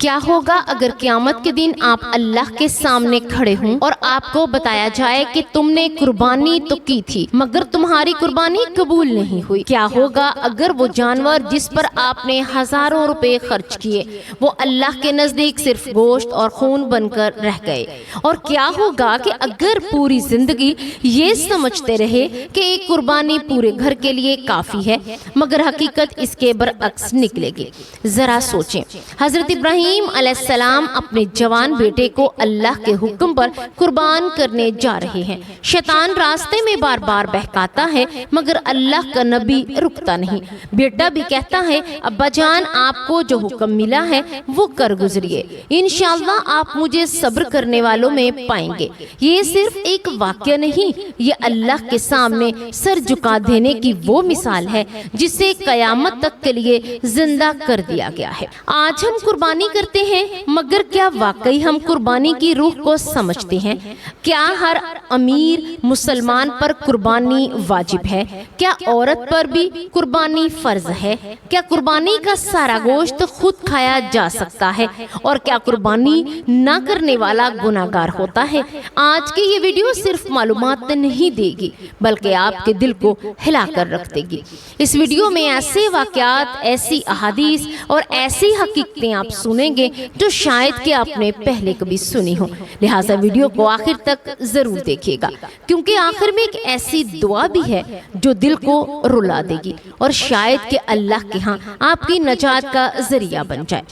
کیا ہوگا اگر قیامت کے دن آپ اللہ کے سامنے کھڑے ہوں اور آپ کو بتایا جائے کہ تم نے قربانی تو کی تھی مگر تمہاری قربانی قبول نہیں ہوئی؟ کیا ہوگا اگر وہ جانور جس پر آپ نے ہزاروں روپے خرچ کیے وہ اللہ کے نزدیک صرف گوشت اور خون بن کر رہ گئے؟ اور کیا ہوگا کہ اگر پوری زندگی یہ سمجھتے رہے کہ ایک قربانی پورے گھر کے لیے کافی ہے مگر حقیقت اس کے برعکس نکلے گی؟ ذرا سوچیں، حضرت ابراہیم علیہ السلام اپنے جوان بیٹے کو اللہ کے حکم پر قربان کرنے جا رہے ہیں۔ شیطان راستے میں بار بار بہکاتا ہے مگر اللہ کا نبی رکتا نہیں۔ بیٹا بھی کہتا ہے ابا جان آپ کو جو حکم ملا ہے وہ کر گزریے، انشاءاللہ آپ مجھے صبر کرنے والوں میں پائیں گے۔ یہ صرف ایک واقعہ نہیں، یہ اللہ کے سامنے سر جھکا دینے کی وہ مثال ہے جسے قیامت تک کے لیے زندہ کر دیا گیا ہے۔ آج ہم قربانی کرتے ہیں مگر کیا واقعی ہم قربانی کی روح کو سمجھتے ہیں؟ کیا ہر امیر مسلمان پر قربانی واجب ہے؟ کیا عورت پر بھی قربانی فرض ہے؟ کیا قربانی کا سارا گوشت خود کھایا جا سکتا ہے؟ اور کیا قربانی نہ کرنے والا گناہگار ہوتا ہے؟ آج کی یہ ویڈیو صرف معلومات نہیں دے گی بلکہ آپ کے دل کو ہلا کر رکھ دے گی۔ اس ویڈیو میں ایسے واقعات، ایسی احادیث اور ایسی حقیقتیں آپ سنیں گے جو شاید کہ آپ نے پہلے کبھی سنی ہو، لہٰذا ویڈیو کو آخر تک ضرور دیکھیے گا کیونکہ آخر میں ایک ایسی دعا بھی ہے جو دل کو رلا دے گی اور شاید کہ اللہ کے ہاں آپ کی نجات کا ذریعہ بن جائے۔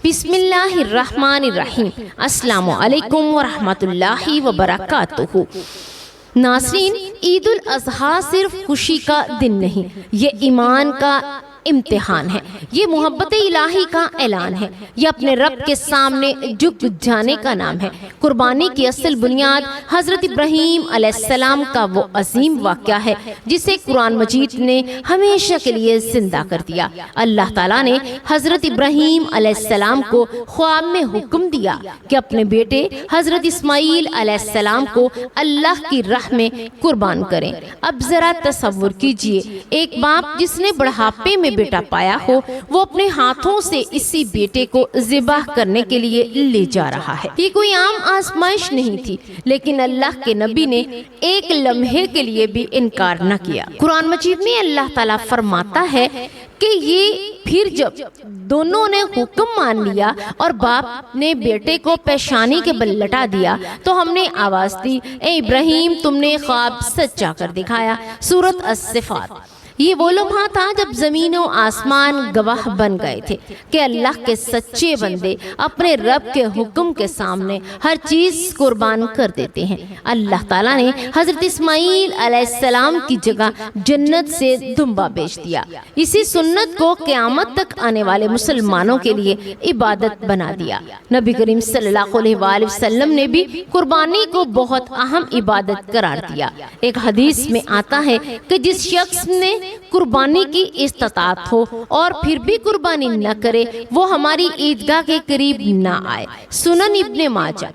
بسم اللہ الرحمن الرحیم۔ السلام علیکم ورحمۃ اللہ وبرکاتہ۔ ناظرین، عید الاضحیٰ صرف خوشی کا دن نہیں، یہ ایمان کا امتحان ہے، یہ محبت الہی کا اعلان ہے، یہ اپنے رب کے سامنے جھک جانے کا نام ہے۔ قربانی کی اصل بنیاد حضرت ابراہیم علیہ السلام کا وہ عظیم واقعہ ہے جسے قرآن مجید نے ہمیشہ کے لیے زندہ کر دیا۔ اللہ تعالیٰ نے حضرت ابراہیم علیہ السلام کو خواب میں حکم دیا کہ اپنے بیٹے حضرت اسماعیل علیہ السلام کو اللہ کی راہ میں قربان کریں۔ اب ذرا تصور کیجئے، ایک باپ جس نے بڑھاپے میں بیٹا پایا ہو وہ اپنے ہاتھوں سے اسی بیٹے کو ذبح کرنے کے لیے لے جا رہا ہے۔ یہ کوئی عام آزمائش نہیں تھی لیکن اللہ کے نبی نے ایک لمحے کے لیے بھی انکار نہ کیا۔ قرآن مجید میں اللہ تعالیٰ فرماتا ہے کہ یہ پھر جب دونوں نے حکم مان لیا اور باپ نے بیٹے کو پیشانی کے بل لٹا دیا تو ہم نے آواز دی اے ابراہیم تم نے خواب سچا کر دکھایا۔ سورۃ الصفات۔ یہ وہ لمحہ تھا جب زمین و آسمان گواہ بن گئے تھے کہ اللہ کے سچے بندے اپنے رب کے حکم کے سامنے ہر چیز قربان کر دیتے ہیں۔ اللہ تعالیٰ نے حضرت اسماعیل علیہ السلام کی جگہ جنت سے دمبا بیچ دیا۔ اسی سنت کو قیامت تک آنے والے مسلمانوں کے لیے عبادت بنا دیا۔ نبی کریم صلی اللہ علیہ وآلہ وسلم نے بھی قربانی کو بہت اہم عبادت قرار دیا۔ ایک حدیث میں آتا ہے کہ جس شخص نے قربانی کی استطاعت ہو اور پھر بھی قربانی نہ کرے وہ ہماری عیدگاہ کے قریب نہ آئے۔ سنن ابن ماجہ۔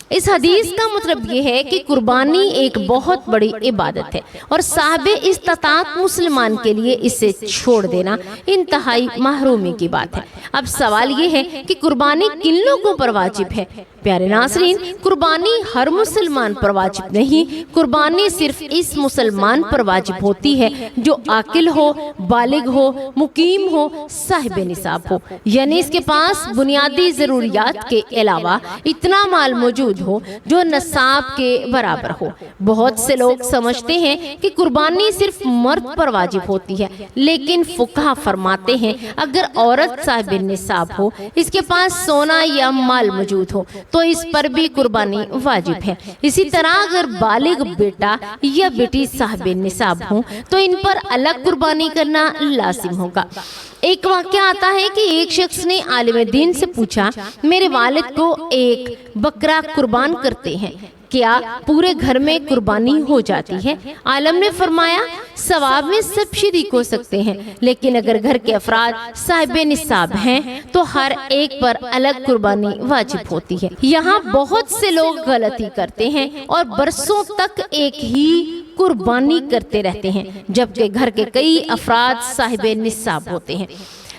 اس حدیث کا مطلب یہ ہے کہ قربانی ایک بہت بڑی عبادت ہے اور صاحب استطاعت مسلمان کے لیے اسے چھوڑ دینا انتہائی محرومی کی بات ہے۔ اب سوال یہ ہے کہ قربانی کن لوگوں پر واجب ہے؟ پیارے ناظرین، قربانی ہر مسلمان پر واجب نہیں، قربانی صرف اس مسلمان پر واجب ہوتی ہے جو عاقل ہو، بالغ ہو، مقیم ہو، صاحب نصاب ہو، یعنی اس کے پاس بنیادی ضروریات کے علاوہ اتنا مال موجود ہو جو نصاب کے برابر ہو۔ بہت سے لوگ سمجھتے ہیں کہ قربانی صرف مرد پر واجب ہوتی ہے لیکن فقہا فرماتے ہیں اگر عورت صاحب نصاب ہو، اس کے پاس سونا یا مال موجود ہو تو اس پر بھی قربانی واجب ہے۔ اسی طرح اگر بالغ بیٹا یا بیٹی صاحب نصاب ہوں تو ان پر الگ قربانی کرنا لازم ہوگا۔ ایک واقعہ آتا ہے کہ ایک شخص نے عالم دین سے پوچھا میرے والد کو ایک بکرا قربان کرتے ہیں، کیا پورے گھر میں قربانی ہو جاتی ہے؟ عالم نے فرمایا ثواب میں سب شریک ہو سکتے ہیں لیکن اگر گھر کے افراد صاحب نصاب ہیں تو ہر ایک پر الگ قربانی واجب ہوتی ہے۔ یہاں بہت سے لوگ غلطی کرتے ہیں اور برسوں تک ایک ہی قربانی کرتے رہتے ہیں جبکہ گھر کے کئی افراد صاحب نصاب ہوتے ہیں۔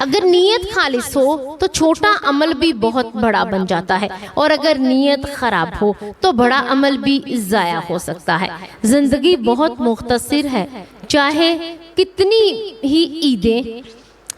اگر نیت خالص ہو تو چھوٹا عمل بھی بہت بڑا بن جاتا ہے، اور اگر نیت خراب ہو تو بڑا عمل بھی ضائع ہو سکتا ہے۔ زندگی بہت مختصر ہے، چاہے کتنی ہی عیدیں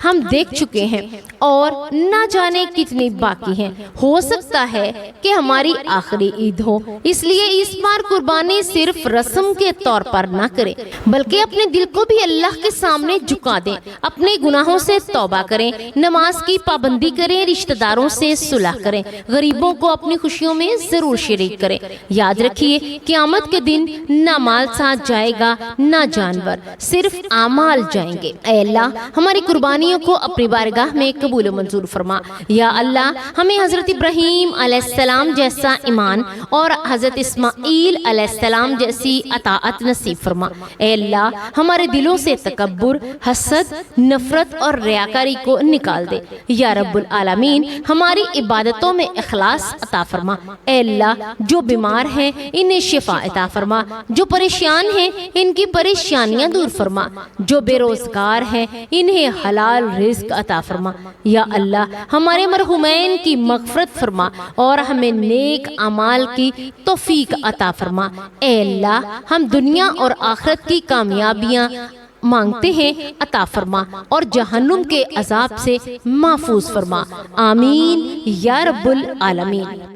ہم دیکھ چکے ہیں اور نہ جانے کتنی باقی ہیں، ہو سکتا ہے کہ ہماری آخری عید ہو۔ اس لیے اس بار قربانی صرف رسم کے طور پر نہ کریں، بلکہ اپنے دل کو بھی اللہ کے سامنے جھکا دیں، اپنے گناہوں سے توبہ کریں، نماز کی پابندی کریں، رشتہ داروں سے صلح کریں، غریبوں کو اپنی خوشیوں میں ضرور شریک کریں۔ یاد رکھیے، قیامت کے دن نہ مال ساتھ جائے گا نہ جانور، صرف اعمال جائیں گے۔ اے اللہ، ہماری قربانی کو اپنی بارگاہ میں قبول و منظور فرما۔ یا اللہ، ہمیں حضرت ابراہیم علیہ السلام جیسا ایمان اور حضرت اسماعیل علیہ السلام جیسی اطاعت نصیب فرما۔ اے اللہ، ہمارے دلوں سے تکبر، حسد، نفرت اور ریاکاری کو نکال دے۔ یا رب العالمین، ہماری عبادتوں میں اخلاص عطا فرما۔ اے اللہ، جو بیمار ہیں انہیں شفا عطا فرما، جو پریشان ہیں ان کی پریشانیاں دور فرما، جو بے روزگار ہیں انہیں حلال رزق عطا فرما۔ یا اللہ، ہمارے مرحومین کی مغفرت فرما اور ہمیں نیک اعمال کی توفیق عطا فرما۔ اے اللہ، ہم دنیا اور آخرت کی کامیابیاں مانگتے ہیں، عطا فرما اور جہنم کے عذاب سے محفوظ فرما۔ آمین یا رب العالمین۔